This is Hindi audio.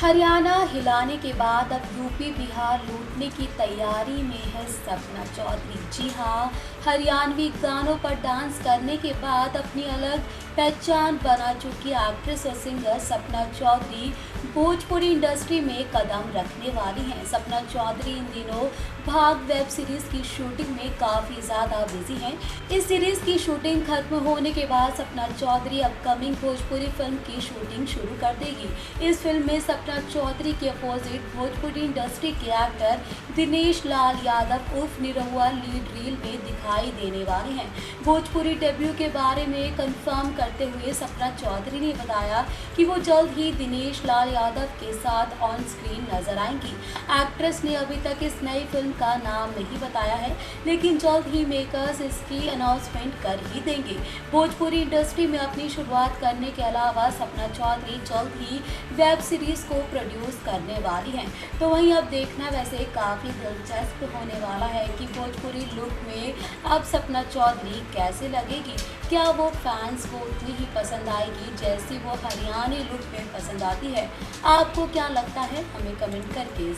हरियाणा हिलाने के बाद अब यूपी बिहार लूटने की तैयारी में है सपना चौधरी। जी हाँ, हरियाणवी गानों पर डांस करने के बाद अपनी अलग पहचान बना चुकी एक्ट्रेस और सिंगर सपना चौधरी भोजपुरी इंडस्ट्री में कदम रखने वाली हैं। सपना चौधरी इन दिनों भाग वेब सीरीज की शूटिंग में काफ़ी ज़्यादा बिजी हैं। इस सीरीज की शूटिंग खत्म होने के बाद सपना चौधरी अपकमिंग भोजपुरी फिल्म की शूटिंग शुरू कर देगी। इस फिल्म में सपना चौधरी के अपोजिट भोजपुरी इंडस्ट्री के एक्टर दिनेश लाल यादव उर्फ निरहुआ लीड रील में दिखाई देने वाले हैं। भोजपुरी डेब्यू के बारे में कंफर्म करते हुए सपना चौधरी ने बताया कि वो जल्द ही दिनेश लाल यादव के साथ ऑन स्क्रीन नजर आएंगी। एक्ट्रेस ने अभी तक इस नई फिल्म का नाम नहीं बताया है, लेकिन जल्द ही मेकर्स इसकी अनाउंसमेंट कर ही देंगे। भोजपुरी इंडस्ट्री में अपनी शुरुआत करने के अलावा सपना चौधरी जल्द ही वेब सीरीज को प्रोड्यूस करने वाली हैं। तो वहीं अब देखना वैसे काफ़ी दिलचस्प होने वाला है कि भोजपुरी लुक में अब सपना चौधरी कैसे लगेगी। क्या वो फैंस को उतनी ही पसंद आएगी जैसी वो हरियाणवी लुक में पसंद आती है? आपको क्या लगता है? हमें कमेंट करके